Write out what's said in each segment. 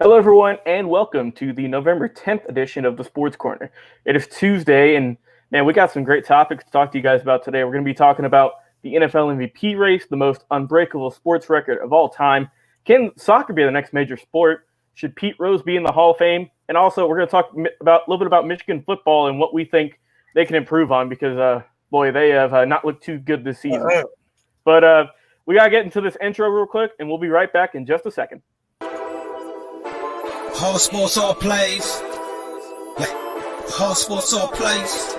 Hello, everyone, and welcome to the November 10th edition of the Sports Corner. It is Tuesday, and man, we got some great topics to talk to you guys about today. We're going to be talking about the NFL MVP race, the most unbreakable sports record of all time. Can soccer be the next major sport? Should Pete Rose be in the Hall of Fame? And also, we're going to talk about a little bit about Michigan football and what we think they can improve on because, boy, they have not looked too good this season. But we got to get into this intro real quick, and we'll be right back in just a second. All sports, all plays. All sports, all plays.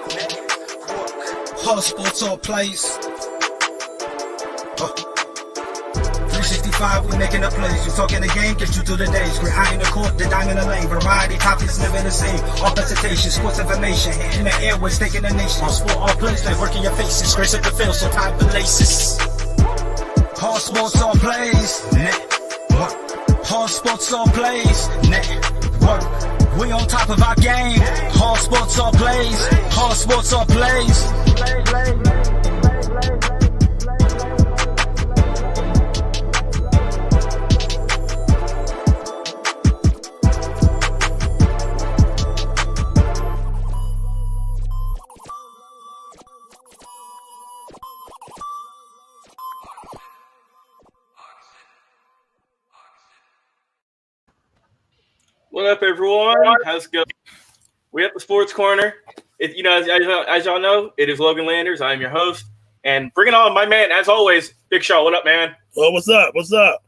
All sports, all plays. 365, we making the plays. You talking the game, get you through the days. We're high in the court, the dime in the lane. Variety topics living the same. All presentation, sports information. In the airways, taking the nation. All sport, all plays. They work in your faces. Grace at the field, so tie the laces. All sports, all plays. All sports, all plays. Network. We on top of our game. All sports, all plays. All sports, all plays. What up, everyone? How's it going? We at the Sports Corner. As y'all know, it is Logan Landers. I am your host. And bringing on my man, as always, Big Shaw. What up, man? Oh, what's up? What's up?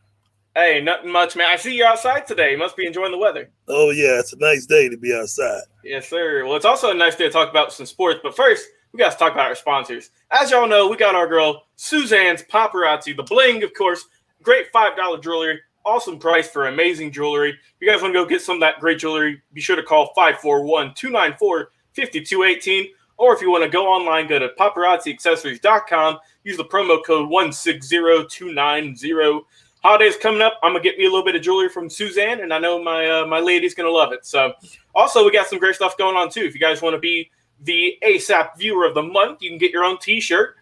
Hey, nothing much, man. I see you're outside today. You must be enjoying the weather. Oh, yeah. It's a nice day to be outside. Yes, sir. Well, it's also a nice day to talk about some sports. But first, we got to talk about our sponsors. As y'all know, we got our girl, Suzanne's Paparazzi. The bling, of course. Great $5 jewelry. Awesome price for amazing jewelry. If you guys want to go get some of that great jewelry, be sure to call 541-294-5218. Or if you want to go online, go to paparazziaccessories.com. Use the promo code 160290. Holidays coming up. I'm going to get me a little bit of jewelry from Suzanne, and I know my lady's going to love it. So, also, we got some great stuff going on, too. If you guys want to be the ASAP viewer of the month, you can get your own T-shirt.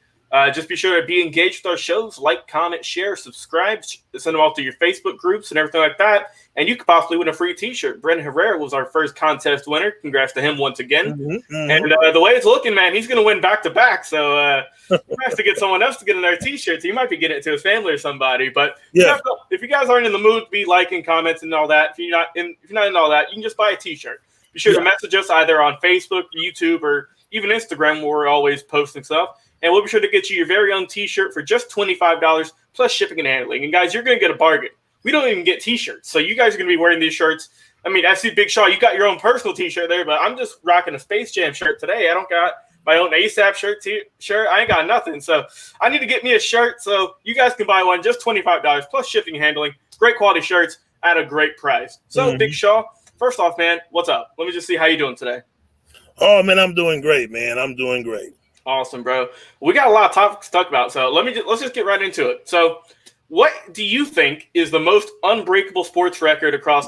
Just be sure to be engaged with our shows, like, comment, share, subscribe, send them all to your Facebook groups and everything like that. And you could possibly win a free T-shirt. Brendan Herrera was our first contest winner. Congrats to him once again. And the way it's looking, man, he's going to win back-to-back. So he has to get someone else to get another T-shirt. So he might be getting it to his family or somebody. But yeah, if you guys aren't in the mood to be liking, comments, and all that, if you're not in all that, you can just buy a T-shirt. Be sure to message us either on Facebook, YouTube, or even Instagram, where we're always posting stuff. And we'll be sure to get you your very own T-shirt for just $25 plus shipping and handling. And, guys, you're going to get a bargain. We don't even get T-shirts. So you guys are going to be wearing these shirts. I mean, I see Big Shaw, you got your own personal T-shirt there, but I'm just rocking a Space Jam shirt today. I don't got my own ASAP shirt. I ain't got nothing. So I need to get me a shirt. So you guys can buy one, just $25 plus shipping and handling. Great quality shirts at a great price. So, Big Shaw, first off, man, what's up? Let me just see how you doing today. Oh, man, I'm doing great, man. I'm doing great. Awesome, bro. We got a lot of topics to talk about, so let's just get right into it. So, what do you think is the most unbreakable sports record across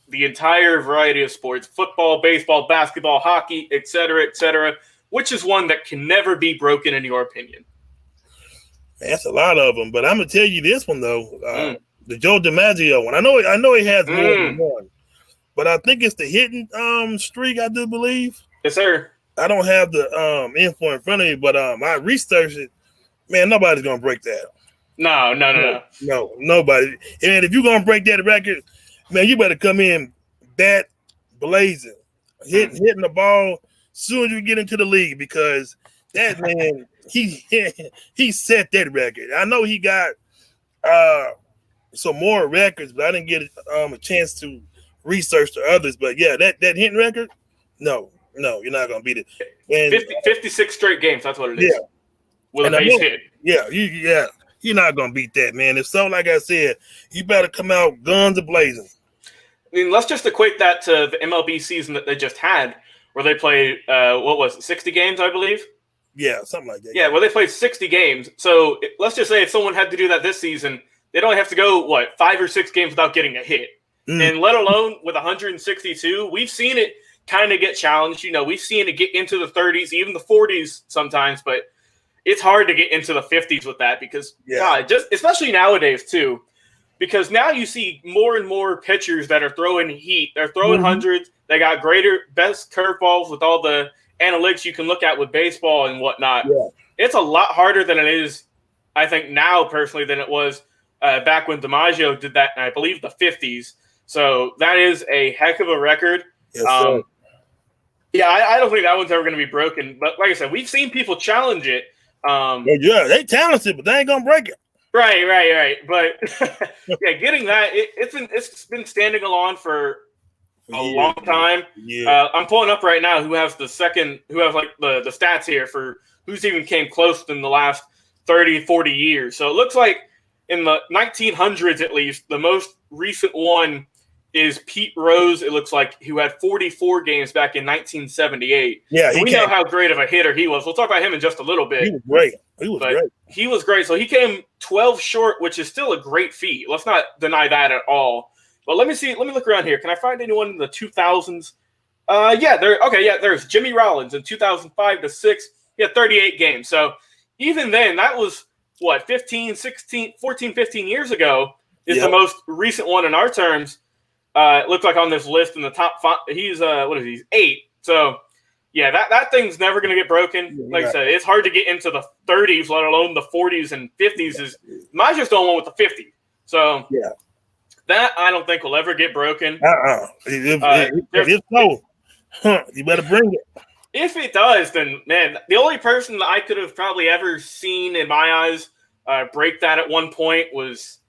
the entire variety of sports? Football, baseball, basketball, hockey, et cetera, which is one that can never be broken in your opinion? Man, that's a lot of them, but I'm gonna tell you this one though, the Joe DiMaggio one. I know he has more than one, but I think it's the hitting streak. I do believe. Yes, sir. I don't have the info in front of me, but I researched it. Man, nobody's gonna break that. No, nobody. And if you're gonna break that record, man, you better come in bat blazing, hitting the ball soon as you get into the league, because that man he set that record. I know he got some more records, but I didn't get a chance to research the others. But yeah, that hitting record, no, you're not gonna beat it. And 56 straight games. That's what it is. Yeah, with a base hit. Yeah, you're not gonna beat that, man. If so, like I said, you better come out guns a-blazing. I mean, let's just equate that to the MLB season that they just had, where they played 60 games, I believe. Yeah, something like that. Yeah, where they played 60 games. So let's just say if someone had to do that this season, they'd only have to go 5 or 6 games without getting a hit, and let alone with 162, we've seen it kind of get challenged. We've seen it get into the 30s, even the 40s sometimes, but it's hard to get into the 50s with that because, God, just especially nowadays too, because now you see more and more pitchers that are throwing heat. They're throwing hundreds. They got best curveballs with all the analytics you can look at with baseball and whatnot. Yeah. It's a lot harder than it is, I think, now personally than it was back when DiMaggio did that in, I believe, the 50s. So that is a heck of a record. Yes, sir. Yeah, I don't think that one's ever going to be broken. But like I said, we've seen people challenge it. Yeah, they talented, but they ain't gonna break it. Right. But yeah, getting that it's been standing along for a long time. Yeah. I'm pulling up right now who has the stats here for who's even came close in the last 30, 40 years. So it looks like in the 1900s at least, the most recent one is Pete Rose, it looks like, who had 44 games back in 1978. Yeah, we know how great of a hitter he was. We'll talk about him in just a little bit. He was great. He was great. So he came 12 short, which is still a great feat. Let's not deny that at all. But let me see. Let me look around here. Can I find anyone in the 2000s? There's Jimmy Rollins in 2005 to 6. He had 38 games. So even then, that was, 15 years ago is the most recent one in our terms. It looks like on this list in the top 5, he's 8. So yeah, that thing's never going to get broken. Like I said, it's hard to get into the 30s, let alone the 40s and 50s. Mine's just the only one with the 50. So that I don't think will ever get broken. If so, you better bring it. If it does, then man, the only person that I could have probably ever seen in my eyes break that at one point was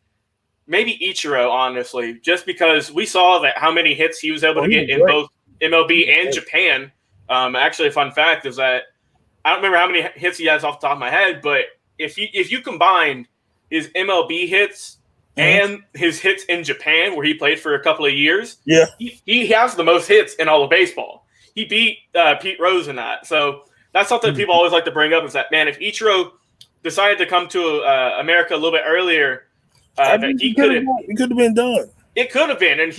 maybe Ichiro, honestly, just because we saw that how many hits he was able to get in both MLB and Japan. Actually, a fun fact is that I don't remember how many hits he has off the top of my head, but if you combine his MLB hits and his hits in Japan, where he played for a couple of years, he has the most hits in all of baseball. He beat Pete Rose in that. So that's something people always like to bring up is that, man, if Ichiro decided to come to America a little bit earlier, he could have been done. It could have been. And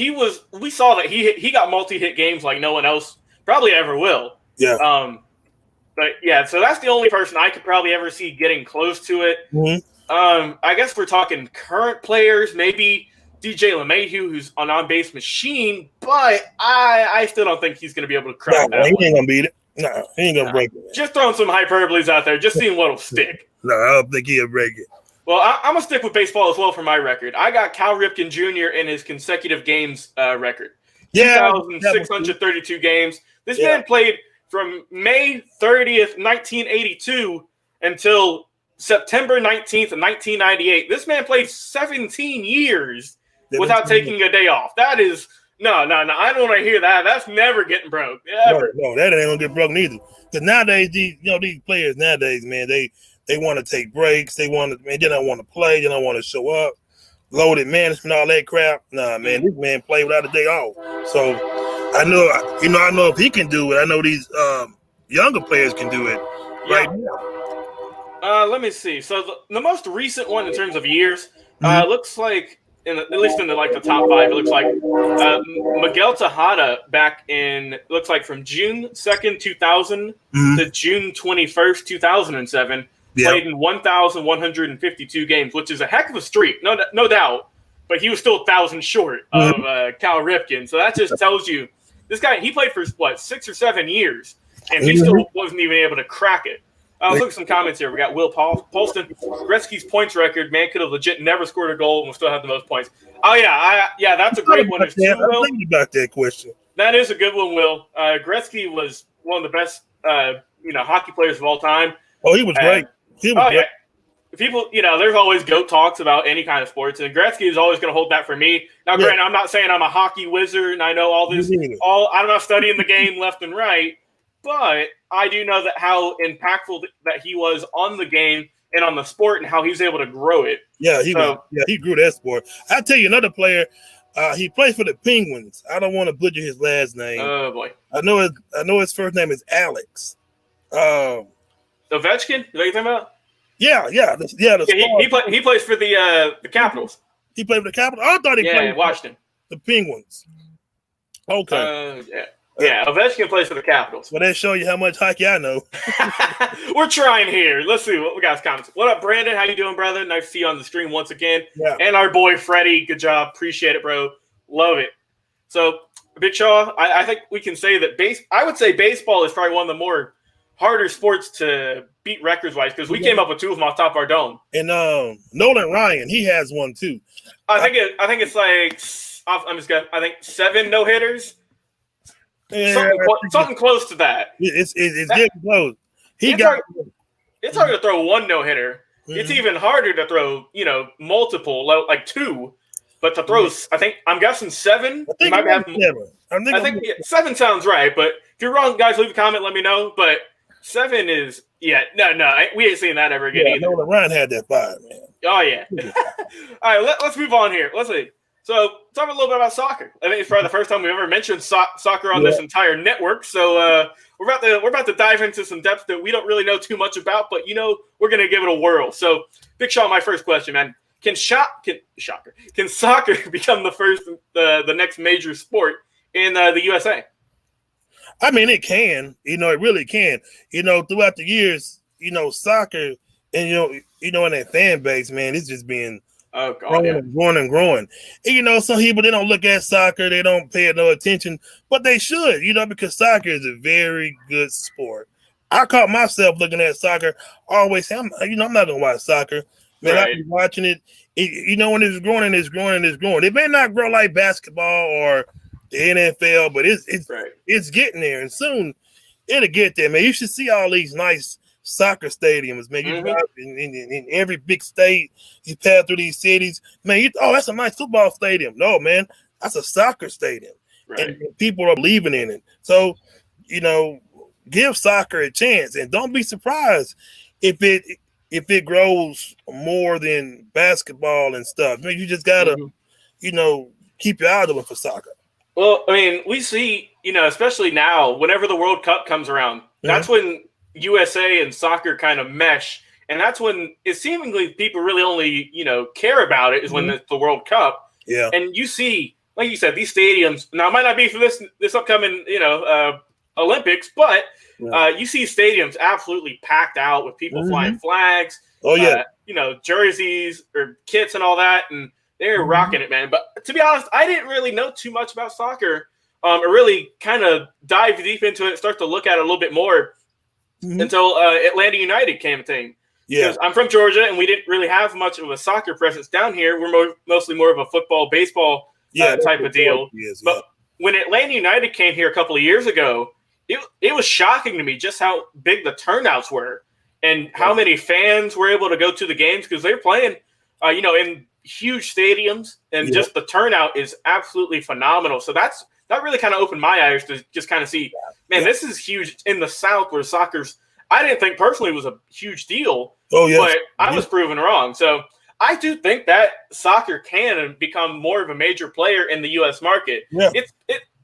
we saw that he got multi-hit games like no one else probably ever will. Yeah. But yeah, so that's the only person I could probably ever see getting close to it. I guess we're talking current players, maybe DJ LeMahieu, who's an on-base machine, but I still don't think he's going to be able to crack that. He ain't going to beat it. No, he ain't going to break it. Just throwing some hyperboles out there, just seeing what'll stick. No, I don't think he'll break it. Well, I'm going to stick with baseball as well for my record. I got Cal Ripken Jr. in his consecutive games record. 2,632 games. This man played from May 30th, 1982 until September 19th, 1998. This man played 17 years without taking a day off. That is no. I don't want to hear that. That's never getting broke. Ever. No, that ain't gonna get broke neither. Because nowadays, these players nowadays, man, they want to take breaks. They don't want to play. They don't want to show up. Loaded management, all that crap. Nah, man, this man played without a day off. So I know if he can do it. I know these younger players can do it right now. Let me see. So the most recent one in terms of years looks like, at least in the top 5, it looks like Miguel Tejada back in, looks like from June 2nd, 2000 to June 21st, 2007, played in 1,152 games, which is a heck of a streak, no doubt. But he was still 1,000 short of Cal Ripken. So that just tells you, this guy, he played for, 6 or 7 years, and he still wasn't even able to crack it. Let's look at some comments here. We got Will Paulston. Gretzky's points record, man, could have legit never scored a goal and will still have the most points. Oh, yeah, that's a great one. I'm thinking about that question. That is a good one, Will. Gretzky was one of the best, hockey players of all time. Oh, he was great. Great. Yeah. People, there's always GOAT talks about any kind of sports, and Gretzky is always going to hold that for me. Now, granted, I'm not saying I'm a hockey wizard and I know all this. I'm not studying the game left and right. But I do know that how impactful that he was on the game and on the sport and how he was able to grow it. Yeah, he grew that sport. I'll tell you another player. He plays for the Penguins. I don't want to butcher his last name. Oh boy. I know his first name is Alex. Ovechkin? Is that what you're talking about? Yeah. He plays for the Capitals. He played for the Capitals? I thought he played for Washington. The Penguins. Okay. Yeah, Ovechkin plays for the Capitals. Well, that show you how much hockey I know. We're trying here. Let's see what we got. Comments. What up, Brandon? How you doing, brother? Nice to see you on the stream once again. Yeah. And our boy Freddie. Good job. Appreciate it, bro. Love it. So, Big Shaw, I think we can say that I would say baseball is probably one of the more harder sports to beat records-wise because we came up with two of them off top of our dome. And Nolan Ryan, he has one too. I think it's like I'm just gonna. I think 7 no-hitters. Yeah, something close to that. It's getting close. It's hard to throw 1 no-hitter. Mm-hmm. It's even harder to throw, multiple, like 2. But to throw, I'm guessing 7. I think 7 sounds right. But if you're wrong, guys, leave a comment. Let me know. But 7 is we ain't seeing that ever again either. Nolan Ryan had that 5, man. Oh yeah. All right, let's move on here. Let's see. So, talk a little bit about soccer. I think it's probably the first time we've ever mentioned soccer on this entire network. So, we're about to dive into some depth that we don't really know too much about, but we're gonna give it a whirl. So, Big Shaw, my first question, man: Can soccer become the next major sport in the USA? I mean, it can. It really can. Throughout the years, soccer, and in that fan base, man, it's just been. Oh God, growing and growing. And, some people, they don't look at soccer, they don't pay no attention, but they should, because soccer is a very good sport. I caught myself looking at soccer, always saying, I'm not gonna watch soccer. Man, I've been watching it. When it's growing and it's growing and it's growing. It may not grow like basketball or the NFL, but it's getting there, and soon it'll get there, man. You should see all these nice soccer stadiums, man. You drive in every big state, you pass through these cities, man. That's a nice football stadium. No, man, that's a soccer stadium, and people are believing in it. So, give soccer a chance, and don't be surprised if it grows more than basketball and stuff. I mean, you just gotta, keep your eyes open for soccer. Well, I mean, we see, especially now, whenever the World Cup comes around, that's when USA and soccer kind of mesh, and that's when it seemingly people really only care about it is when it's the World Cup. Yeah, and you see, like you said, these stadiums now it might not be for this upcoming Olympics, but you see stadiums absolutely packed out with people flying flags. Oh yeah, jerseys or kits and all that, and they're rocking it, man. But to be honest, I didn't really know too much about soccer. I really kind of dive deep into it, start to look at it a little bit more. Until Atlanta United came a thing. Yeah, because I'm from Georgia, and we didn't really have much of a soccer presence down here. We're mostly more of a football, baseball type of deal. But when Atlanta United came here a couple of years ago, it was shocking to me just how big the turnouts were and how many fans were able to go to the games because they were playing, in huge stadiums, and just the turnout is absolutely phenomenal. So that really kind of opened my eyes to just kind of see, man, this is huge in the South where soccer's, I didn't think personally was a huge deal, but I was proven wrong. So I do think that soccer can become more of a major player in the U.S. market. Yeah.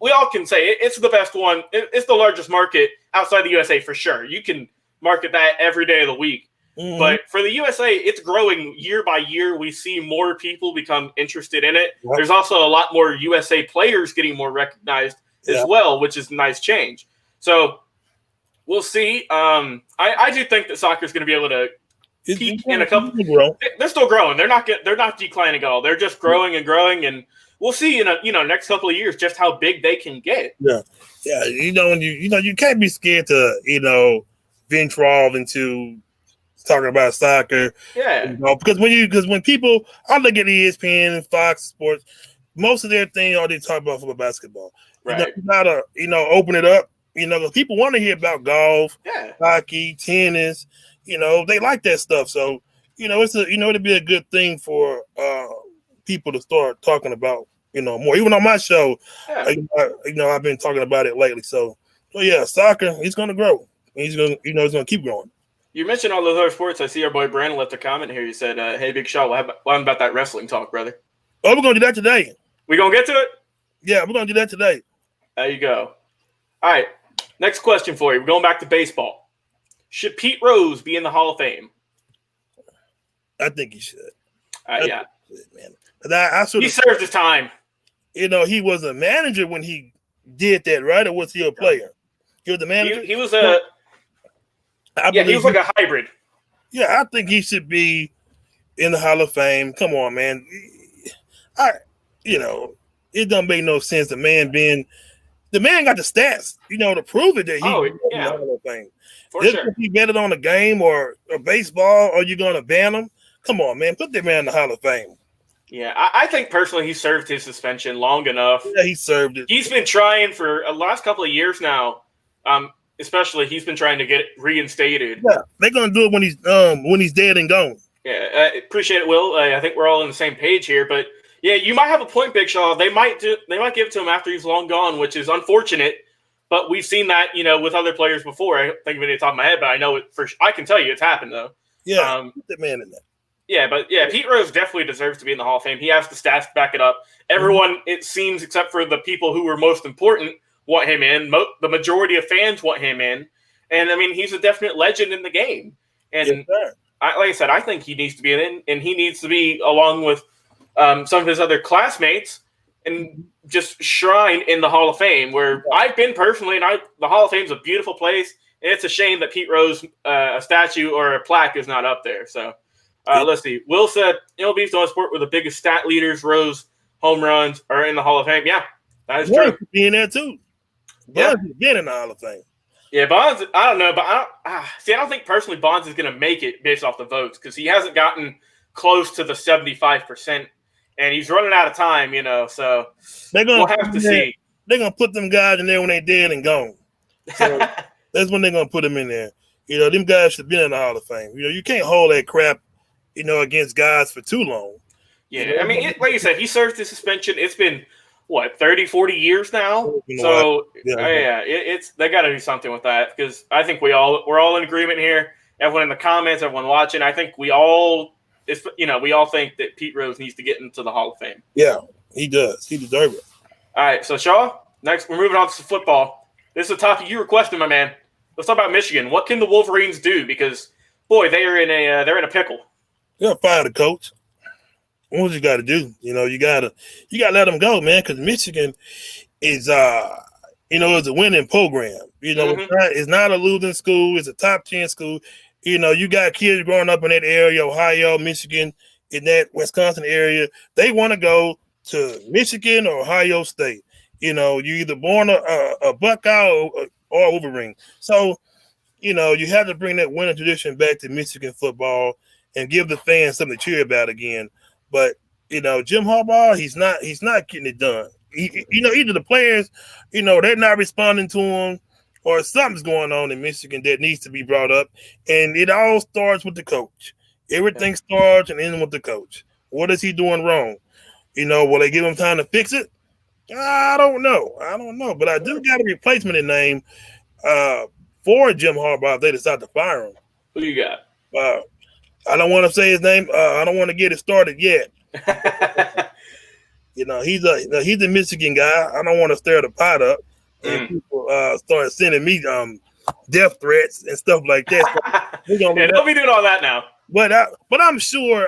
We all can say it's the best one. It's the largest market outside the USA for sure. You can market that every day of the week. But for the USA, it's growing year by year. We see more people become interested in it. Yep. There's also a lot more USA players getting more recognized as well, which is a nice change. So we'll see. I do think that soccer is going to be able to peak in a couple. They're still growing. They're not declining at all. They're just growing and growing, and we'll see in next couple of years just how big they can get. Yeah. You can't be scared to venture off into talking about soccer, because when people, I look at ESPN and Fox Sports, most of their thing all they talk about football, basketball. You gotta open it up. Because people want to hear about golf, hockey, tennis. They like that stuff. So it'd be a good thing for people to start talking about more. Even on my show, I've been talking about it lately. So soccer, it's gonna grow. He's gonna it's gonna keep growing. You mentioned all those other sports. I see our boy Brandon left a comment here. He said, hey, Big Shaw, what about that wrestling talk, brother? Oh, we're going to do that today. We going to get to it? Yeah, we're going to do that today. There you go. All right, next question for you. We're going back to baseball. Should Pete Rose be in the Hall of Fame? I think he should. Yeah. Man. He served his time. He was a manager when he did that, right? Or was he a player? He was the manager? He was a he was like a hybrid. Yeah, I think he should be in the Hall of Fame. Come on, man. It doesn't make no sense. The man got the stats, to prove it that he's in the Hall of Fame. For sure. If he betted on a game or baseball, or you're going to ban him? Come on, man. Put that man in the Hall of Fame. Yeah, I think personally he served his suspension long enough. Yeah, he served it. He's been trying for the last couple of years now. Especially he's been trying to get reinstated. Yeah, they're gonna do it when he's dead and gone. Yeah, appreciate it, Will. I think we're all on the same page here. But yeah, you might have a point, Big Shaw. They might give it to him after he's long gone, which is unfortunate. But we've seen that, with other players before. I don't think of it off the top of my head, but I know it I can tell you it's happened though. Yeah, put that man in there. Yeah, but Pete Rose definitely deserves to be in the Hall of Fame. He has the stats to back it up. Everyone, it seems, except for the people who were most important, want him in. The majority of fans want him in. And, I mean, he's a definite legend in the game. And yes, like I said, I think he needs to be in, and he needs to be along with some of his other classmates and just shrine in the Hall of Fame, where I've been personally, and the Hall of Fame is a beautiful place, and it's a shame that Pete Rose, a statue or a plaque is not up there. So let's see. Will said, MLB's the only sport where the biggest stat leaders, Rose, home runs, are in the Hall of Fame. Yeah, that is true. Be in there too. Bonds has been in the Hall of Fame. Yeah, Bonds, I don't know, but I don't think personally Bonds is going to make it based off the votes because he hasn't gotten close to the 75%, and he's running out of time, so we'll have to see. They're going to put them guys in there when they're dead and gone. So that's when they're going to put them in there. Them guys should be in the Hall of Fame. You can't hold that crap, against guys for too long. Yeah, I mean, like you said, he served the suspension. It's been, 30, 40 years now? So, it's they got to do something with that because I think we're all in agreement here. Everyone in the comments, everyone watching, I think we all think that Pete Rose needs to get into the Hall of Fame. Yeah, he does. He deserves it. All right, so Shaw, next we're moving on to football. This is a topic you requested, my man. Let's talk about Michigan. What can the Wolverines do? Because, boy, they're in a pickle. You got to fire the coach. What you got to do? You got to let them go, man, because Michigan is, is a winning program. It's not a losing school. It's a top 10 school. You got kids growing up in that area, Ohio, Michigan, in that Wisconsin area. They want to go to Michigan or Ohio State. You either born a Buckeye or a Wolverine. So, you have to bring that winning tradition back to Michigan football and give the fans something to cheer about again. But, Jim Harbaugh, he's not getting it done. Either the players, they're not responding to him or something's going on in Michigan that needs to be brought up. And it all starts with the coach. Everything starts and ends with the coach. What is he doing wrong? Will they give him time to fix it? I don't know. But I do got a replacement in name for Jim Harbaugh if they decide to fire him. Who you got? I don't want to say his name. I don't want to get it started yet. He's a Michigan guy. I don't want to stir the pot up and people start sending me death threats and stuff like that. So don't be doing all that now. But I'm sure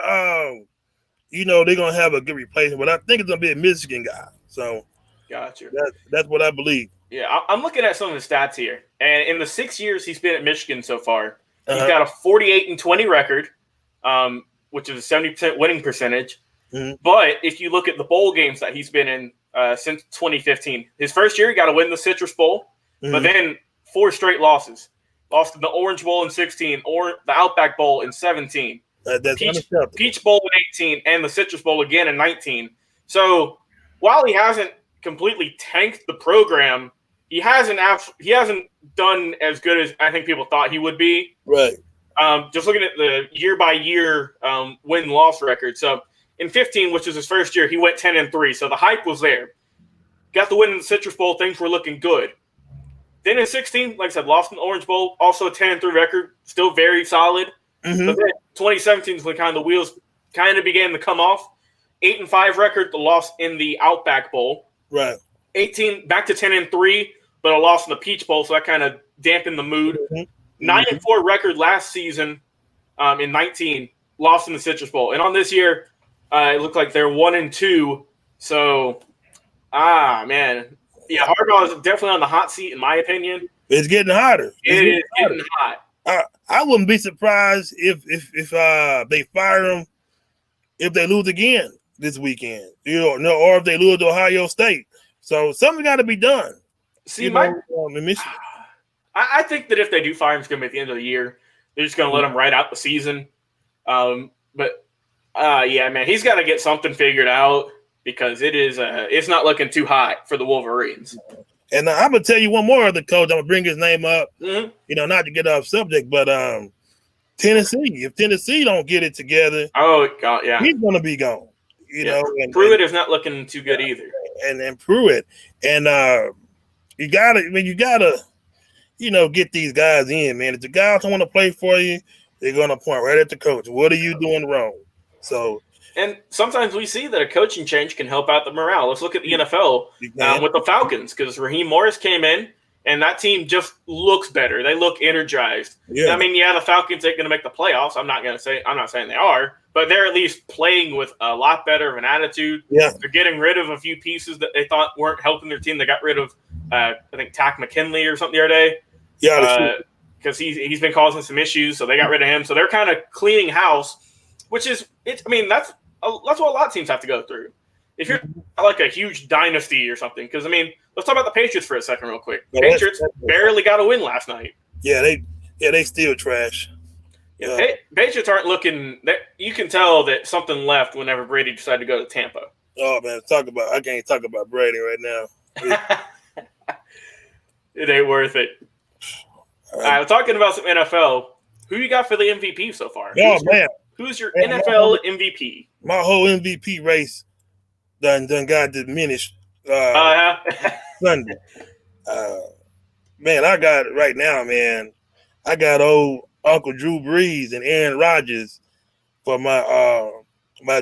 they're gonna have a good replacement. But I think it's gonna be a Michigan guy. So gotcha. That's what I believe. Yeah, I'm looking at some of the stats here, and in the 6 years he's been at Michigan so far, he's got a 48-20 record. Which is a 70% winning percentage. Mm-hmm. But if you look at the bowl games that he's been in since 2015, his first year he got to win the Citrus Bowl, but then 4 straight losses. Lost in the Orange Bowl in 16, or the Outback Bowl in 17, Peach Bowl in 18, and the Citrus Bowl again in 19. So while he hasn't completely tanked the program, he hasn't done as good as I think people thought he would be. Right. Just looking at the year-by-year win-loss record. So in 15, which is his first year, he went 10-3. So the hype was there. Got the win in the Citrus Bowl. Things were looking good. Then in 16, like I said, lost in the Orange Bowl. Also a 10-3 record. Still very solid. Mm-hmm. But then 2017 is when kind of the wheels kind of began to come off. 8-5 record. The loss in the Outback Bowl. Right. 18 back to 10-3, but a loss in the Peach Bowl. So that kind of dampened the mood. Mm-hmm. 9-4 record last season in 19, lost in the Citrus Bowl. And on this year, it looked like they're 1-2. So, man. Yeah, Harbaugh is definitely on the hot seat, in my opinion. It's getting hotter. It is getting hot. I wouldn't be surprised if they fire him if they lose again this weekend, or if they lose to Ohio State. So something got to be done. See, in Michigan. I think that if they do fire him, it's going to be at the end of the year. They're just going to let him ride out the season. But yeah, man, he's got to get something figured out because it's not looking too hot for the Wolverines. And I'm gonna tell you one more other coach. I'm gonna bring his name up. Mm-hmm. Not to get off subject, but Tennessee. If Tennessee don't get it together, oh God, yeah, he's gonna be gone. And Pruitt is not looking too good either. And Pruitt, and you gotta get these guys in, man. If the guys don't want to play for you, they're gonna point right at the coach. What are you doing wrong? So. And sometimes we see that a coaching change can help out the morale. Let's look at the NFL with the Falcons because Raheem Morris came in, and that team just looks better. They look energized. Yeah. I mean, yeah, the Falcons ain't going to make the playoffs. I'm not saying they are, but they're at least playing with a lot better of an attitude. Yeah. They're getting rid of a few pieces that they thought weren't helping their team. They got rid of, I think, Tack McKinley or something the other day. Yeah. Because he's been causing some issues, so they got rid of him. So they're kind of cleaning house, which is I mean, that's what a lot of teams have to go through. If you're like a huge dynasty or something, because I mean, let's talk about the Patriots for a second, real quick. Yeah, Patriots barely got a win last night. Yeah, they still trash. Yeah, Patriots aren't looking. You can tell that something left whenever Brady decided to go to Tampa. Oh man, I can't talk about Brady right now. It ain't worth it. All right, talking about some NFL. Who you got for the MVP so far? Who's your NFL MVP? My whole MVP race done got diminished Sunday. Man, I got it right now, man. I got old Uncle Drew Brees and Aaron Rodgers for my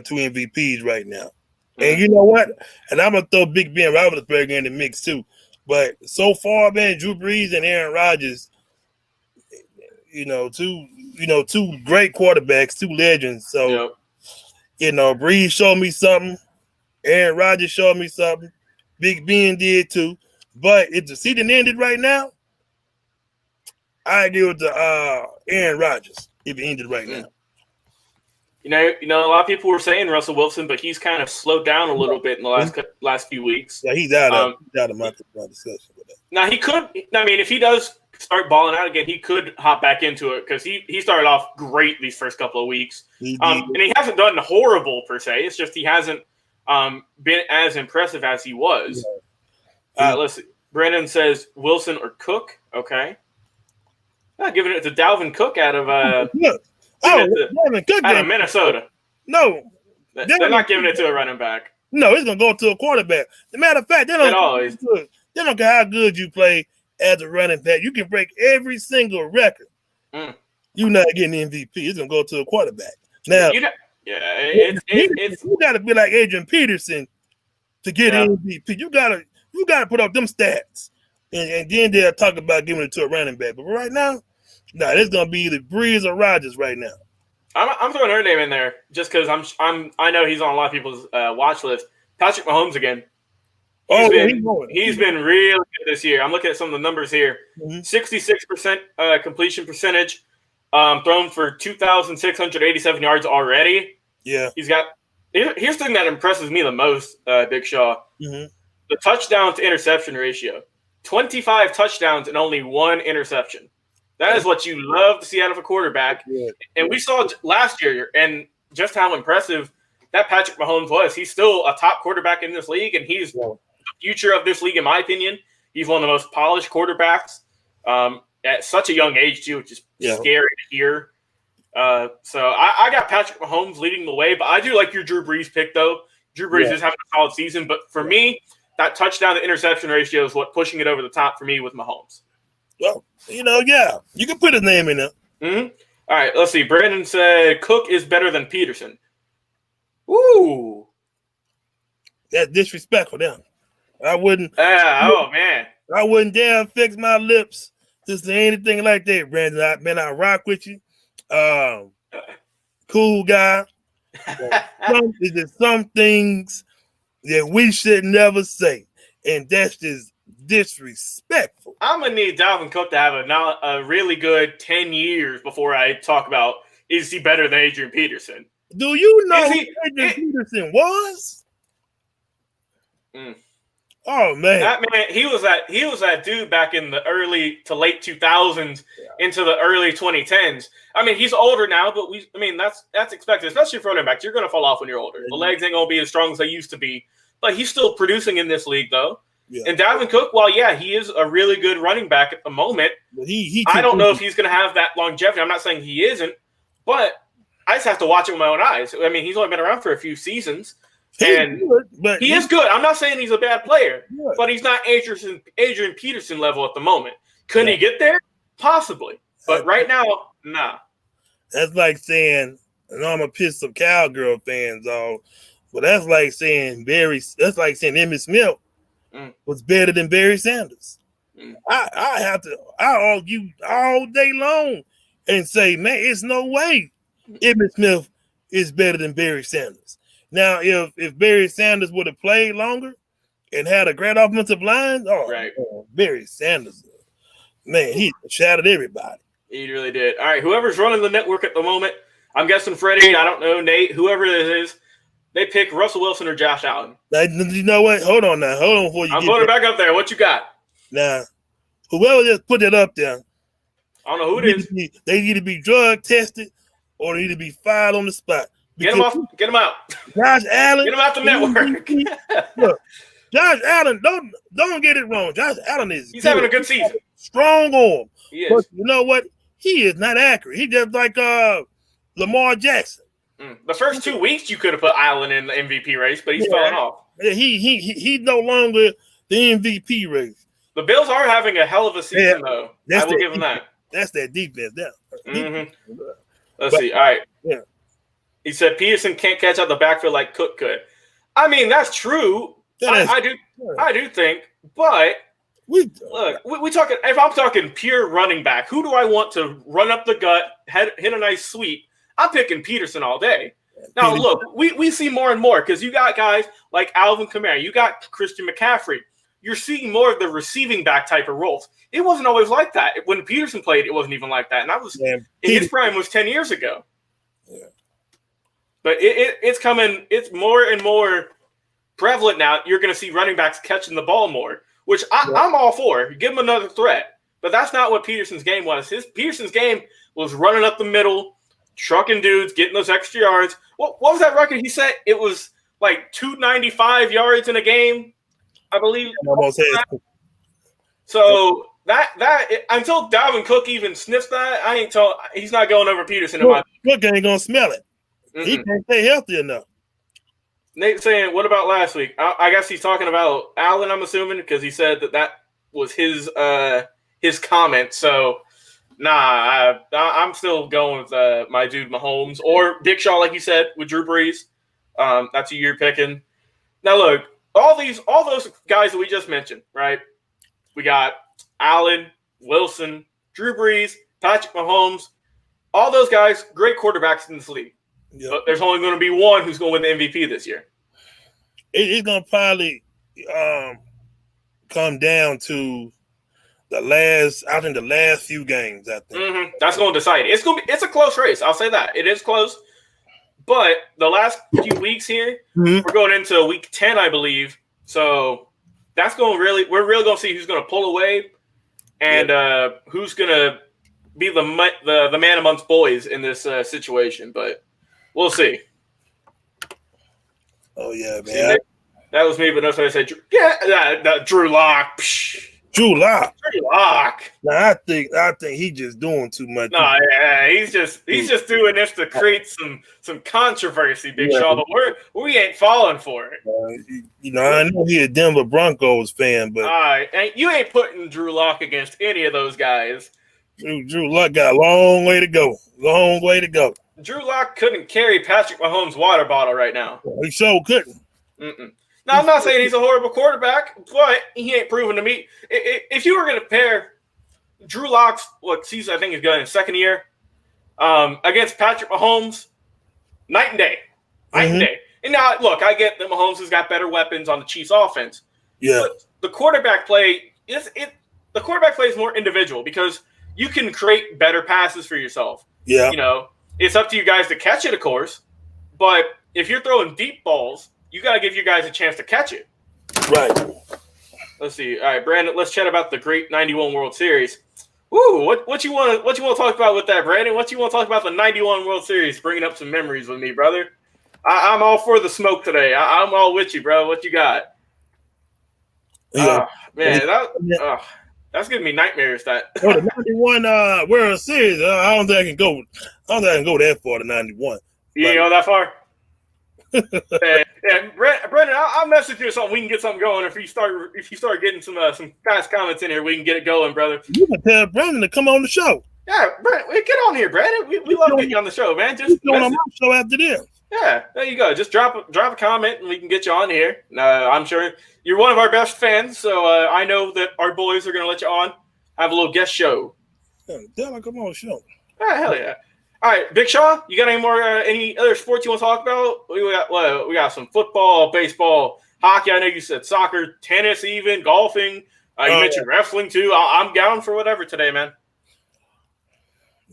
two MVPs right now. And you know what? And I'm gonna throw Big Ben Roethlisberger in the mix too. But so far, man, Drew Brees and Aaron Rodgers, two great quarterbacks, two legends. So, Brees showed me something. Aaron Rodgers showed me something. Big Ben did too. But if the season ended right now, I give it to Aaron Rodgers if it ended right now. A lot of people were saying Russell Wilson, but he's kind of slowed down a little bit in the last few weeks. Yeah, he's out of my discussion with that. Now he could. I mean, if he does start balling out again, he could hop back into it because he started off great these first couple of weeks. And he hasn't done horrible per se. It's just he hasn't been as impressive as he was. Let's see. Brandon says Wilson or Cook. Okay. Giving it to Dalvin Cook out of Minnesota. No. They're not giving it to a running back. No, it's going to go to a quarterback. As a matter of fact, they don't care how good you play as a running back. You can break every single record. You're not getting MVP. It's going to go to a quarterback. Now, you got to be like Adrian Peterson to get MVP. You got to put up them stats. And then they'll talk about giving it to a running back. But right now, it's going to be either Brees or Rodgers right now. I'm throwing her name in there just because I know he's on a lot of people's watch list. Patrick Mahomes again. He's been really good this year. I'm looking at some of the numbers here. 66% completion percentage, thrown for 2,687 yards already. Yeah. He's got. Here's the thing that impresses me the most, Big Shaw. The touchdown to interception ratio. 25 touchdowns and only 1 interception. That is what you love to see out of a quarterback. Yeah. And we saw last year and just how impressive that Patrick Mahomes was. He's still a top quarterback in this league, and he's the future of this league, in my opinion. He's one of the most polished quarterbacks at such a young age, too, which is scary to hear. So I got Patrick Mahomes leading the way, but I do like your Drew Brees pick, though. Drew Brees is having a solid season, but for me, that touchdown to interception ratio is what pushing it over the top for me with Mahomes. Well, you can put his name in there. All right, let's see. Brandon said Cook is better than Peterson. Ooh. That's disrespectful now. I wouldn't. Man. I wouldn't dare fix my lips to say anything like that, Brandon. I rock with you. Cool guy. There's some things that we should never say. and that's just disrespectful. I'm gonna need Dalvin Cook to have a really good 10 years before I talk about is he better than Adrian Peterson. Do you know who Adrian Peterson was? Oh man, that man, he was that dude back in the early to late 2000s into the early 2010s. I mean, he's older now, but that's expected, especially for running backs. You're gonna fall off when you're older. The legs ain't gonna be as strong as they used to be, but he's still producing in this league though. Yeah. And Dalvin Cook, while he is a really good running back at the moment, I don't know if he's gonna have that longevity. I'm not saying he isn't, but I just have to watch it with my own eyes. I mean, he's only been around for a few seasons. And he is good. I'm not saying he's a bad player, but he's not Adrian Peterson level at the moment. Couldn't he get there? Possibly. But right now, nah. That's like saying, and I'm gonna piss some Cowgirl fans off, but that's like saying Emmitt Smith was better than Barry Sanders. I argue all day long and say, man, it's no way Emmitt Smith is better than Barry Sanders. Now, if Barry Sanders would have played longer and had a great offensive line, Barry Sanders, man, he shouted everybody. He really did. All right, whoever's running the network at the moment, I'm guessing Freddie, I don't know, Nate, whoever it is, they pick Russell Wilson or Josh Allen. Now, you know what? Hold on before you. I'm putting it back up there. What you got? Now, whoever just put it up there, I don't know who it is. They need to be drug tested or they need to be fired on the spot. Get him off. Get him out. Josh Allen. Get him out the network. Look, Josh Allen, don't get it wrong. Josh Allen he's having a good season. Strong arm. He is. But you know what? He is not accurate. He just like Lamar Jackson. The first 2 weeks you could have put Allen in the MVP race, but he's falling off. Yeah, he's no longer the MVP race. The Bills are having a hell of a season, though. I will give them that. That's that defense there. Let's see. All right. Yeah. He said Peterson can't catch out the backfield like Cook could. I mean, that's true. I do think, but we talking. If I'm talking pure running back, who do I want to run up the gut, hit a nice sweep? I'm picking Peterson all day. Now, look, we see more and more because you got guys like Alvin Kamara, you got Christian McCaffrey. You're seeing more of the receiving back type of roles. It wasn't always like that. When Peterson played, it wasn't even like that. And that was his prime was 10 years ago. Yeah. But it's coming. It's more and more prevalent now. You're going to see running backs catching the ball more, which I'm all for. Give him another threat. But that's not what Peterson's game was. Peterson's game was running up the middle, trucking dudes, getting those extra yards. What was that record he set? It was like 295 yards in a game, I believe. So that until Dalvin Cook even sniffs that, he's not going over Peterson. Cook ain't gonna smell it. He can't stay healthy enough. Nate's saying, what about last week? I guess he's talking about Allen, I'm assuming, because he said that was his comment. So, I'm still going with my dude Mahomes or Big Shaw, like you said, with Drew Brees. That's who you're picking. Now, look, all those guys that we just mentioned, right? We got Allen, Wilson, Drew Brees, Patrick Mahomes. All those guys, great quarterbacks in this league. Yep. But there's only going to be one who's going to win the MVP this year. It's going to probably come down to the last few games, I think. That's going to decide it. It's a close race. I'll say that. It is close. But the last few weeks here, we're going into week 10, I believe. So that's we're really going to see who's going to pull away and who's going to be the man amongst boys in this situation. But we'll see. Oh, yeah, man. See, that was me, but that's what I said. Drew Lock. Drew Lock. No, I think he's just doing too much. No, yeah, he's just doing this to create some controversy, Big Shaw. But we ain't falling for it. I know he's a Denver Broncos fan, but and you ain't putting Drew Lock against any of those guys. Drew Lock got a long way to go. Drew Lock couldn't carry Patrick Mahomes' water bottle right now. He sure couldn't. Now, I'm not saying he's a horrible quarterback, but he ain't proven to me. If you were going to pair Drew Lock's, season I think he's going in his second year, against Patrick Mahomes, night and day. And now, look, I get that Mahomes has got better weapons on the Chiefs' offense, Yeah. But the quarterback play the quarterback play is more individual because you can create better passes for yourself. Yeah. You know, it's up to you guys to catch it, of course. But if you're throwing deep balls, you got to give you guys a chance to catch it. Right. Let's see. All right, Brandon, let's chat about the great 91 World Series. Ooh, what you want to talk about with that, Brandon? What you want to talk about the 91 World Series? Bringing up some memories with me, brother. I'm all for the smoke today. I'm all with you, bro. What you got? Yeah. Man, that's giving me nightmares. That the 91 World Series. I don't think I can go. I don't think I can go that far to 91. You ain't go that far. Yeah, Brendan, I'll message you or something. We can get something going. If you start getting some fast comments in here, we can get it going, brother. You can tell Brandon to come on the show. Yeah, Brandon, get on here, Brandon. We love getting you on the show, man. Just on my show after this. Yeah, there you go. Just drop a comment and we can get you on here. I'm sure you're one of our best fans, so I know that our boys are going to let you on. Have a little guest show. Tell him come on the show. Oh, hell yeah. All right, Big Shaw, you got any other sports you want to talk about? We got some football, baseball, hockey. I know you said soccer, tennis, even golfing. You mentioned wrestling too. I'm down for whatever today, man.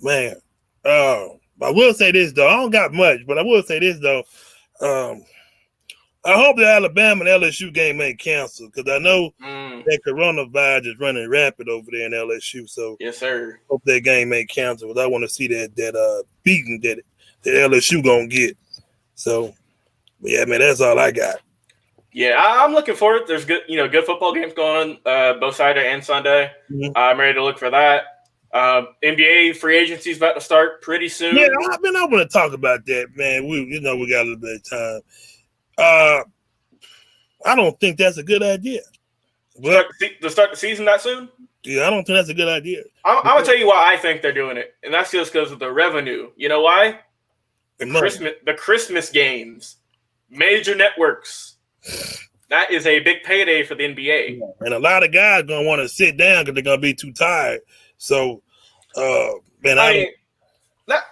Man, I will say this though. I don't got much, but I will say this though. I hope the Alabama and LSU game ain't canceled because I know that coronavirus is running rapid over there in LSU. So yes, sir. Hope that game ain't canceled. I want to see that beating that LSU gonna get. So yeah, man, that's all I got. Yeah, I'm looking forward. There's good football games going on both Saturday and Sunday. Mm-hmm. I'm ready to look for that. NBA free agency is about to start pretty soon. Yeah, I want to talk about that, man. We got a little bit of time. I don't think that's a good idea. To start the season that soon? Yeah, I don't think that's a good idea. I'm going to tell you why I think they're doing it, and that's just because of the revenue. You know why? The Christmas games, major networks. That is a big payday for the NBA. And a lot of guys going to want to sit down because they're going to be too tired. So, man,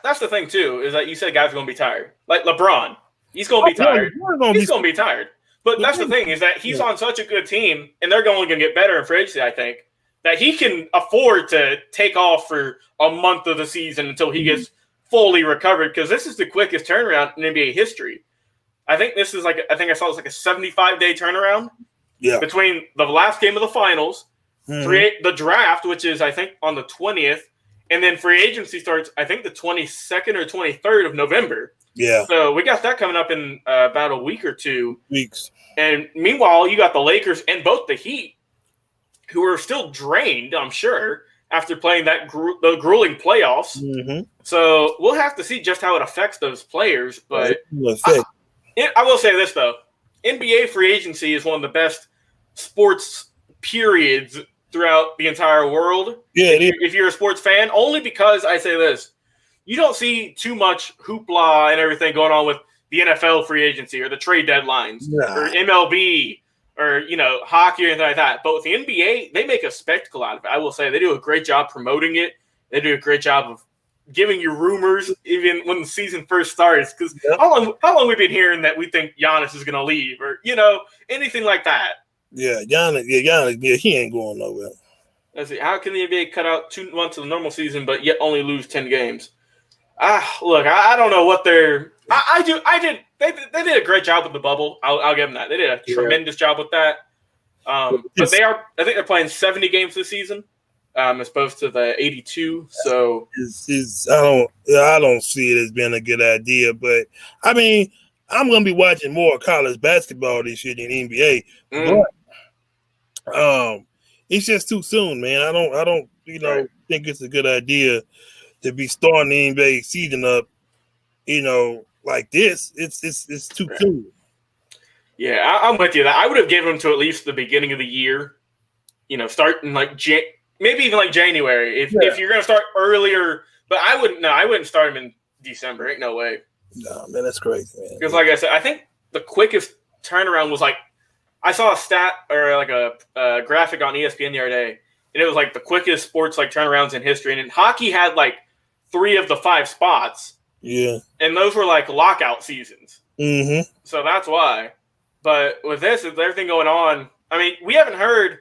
that's the thing, too, is that you said guys are going to be tired. Like LeBron. He's going to be tired. He's going to be tired. But that's the thing is that he's on such a good team, and they're only going to get better in free agency, I think, that he can afford to take off for a month of the season until he gets fully recovered because this is the quickest turnaround in NBA history. I think this is I saw it was like a 75-day turnaround between the last game of the finals, the draft, which is, I think, on the 20th, and then free agency starts, I think, the 22nd or 23rd of November. Yeah. So we got that coming up in about a week or 2 weeks. And meanwhile, you got the Lakers and both the Heat, who are still drained, I'm sure, after playing the grueling playoffs. Mm-hmm. So we'll have to see just how it affects those players. But I will say this, though. NBA free agency is one of the best sports periods throughout the entire world. Yeah, if you're a sports fan, only because I say this. You don't see too much hoopla and everything going on with the NFL free agency or the trade deadlines or MLB or, hockey or anything like that. But with the NBA, they make a spectacle out of it. I will say they do a great job promoting it. They do a great job of giving you rumors even when the season first starts. Because how long we've been hearing that we think Giannis is going to leave or, anything like that. Yeah, Giannis, he ain't going nowhere. Let's see. How can the NBA cut out 2 months of the normal season but yet only lose 10 games? Look, I don't know what they're. They did a great job with the bubble. I'll give them that. They did a tremendous job with that. But I think they're playing 70 games this season, as opposed to the 82. So I don't see it as being a good idea. But I mean, I'm gonna be watching more college basketball this year than NBA. But it's just too soon, man. I don't think it's a good idea to be starting the NBA season up, like this. It's too soon. Yeah, I'm with you. I would have given them to at least the beginning of the year, starting like maybe even like January. If you're gonna start earlier, but I wouldn't start them in December. Ain't no way. No, man, that's crazy, man. Because like I said, I think the quickest turnaround was like I saw a stat or like a graphic on ESPN the other day, and it was like the quickest sports like turnarounds in history. And hockey had like 3 of the 5 spots. Yeah. And those were like lockout seasons. Mm-hmm. So that's why. But with this, with everything going on, I mean, we haven't heard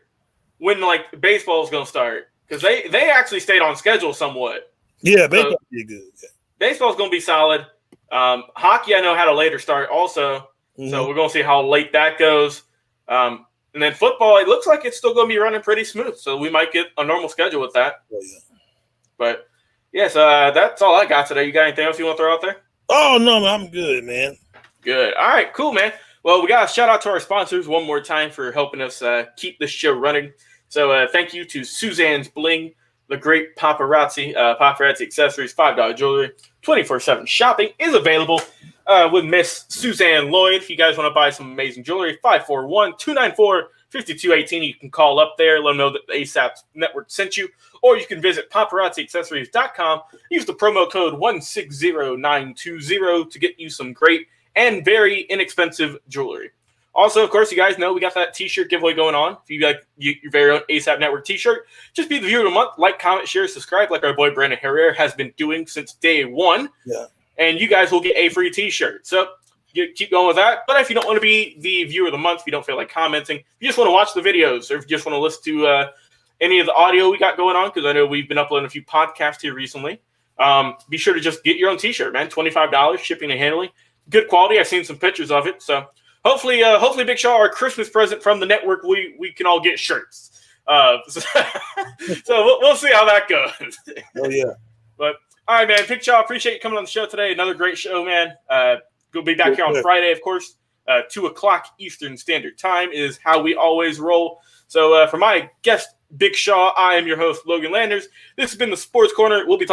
when like baseball is going to start because they actually stayed on schedule somewhat. Yeah, baseball be good. Yeah. Baseball's going to be solid. Hockey, I know, had a later start also, so we're going to see how late that goes. And then football, it looks like it's still going to be running pretty smooth, so we might get a normal schedule with that. Oh, yeah. But yes, that's all I got today. You got anything else you want to throw out there? Oh no, man, I'm good, man. Good. All right, cool, man. Well, we got a shout out to our sponsors one more time for helping us keep this show running. So thank you to Suzanne's Bling, the great paparazzi accessories, $5 jewelry, 24/7 shopping is available with Miss Suzanne Lloyd. If you guys want to buy some amazing jewelry, 541-294-5218. You can call up there, let them know that the ASAP Network sent you, or you can visit paparazziaccessories.com. Use the promo code 160920 to get you some great and very inexpensive jewelry. Also, of course, you guys know we got that t-shirt giveaway going on. If you like your very own ASAP Network t-shirt, just be the viewer of the month. Like, comment, share, subscribe, like our boy Brandon Herrera has been doing since day one. Yeah. And you guys will get a free t-shirt. So you keep going with that. But if you don't want to be the viewer of the month, if you don't feel like commenting, if you just want to watch the videos, or if you just want to listen to any of the audio we got going on, because I know we've been uploading a few podcasts here recently, be sure to just get your own t-shirt, man. $25, shipping and handling. Good quality. I've seen some pictures of it. So hopefully, Big Shaw, our Christmas present from the network, we can all get shirts. So we'll see how that goes. Oh, yeah. But, all right, man. Big Shaw, appreciate you coming on the show today. Another great show, man. We'll be back here on Friday, of course. 2 o'clock Eastern Standard Time is how we always roll. So for my guest, Big Shaw, I am your host, Logan Landers. This has been the Sports Corner. We'll be talking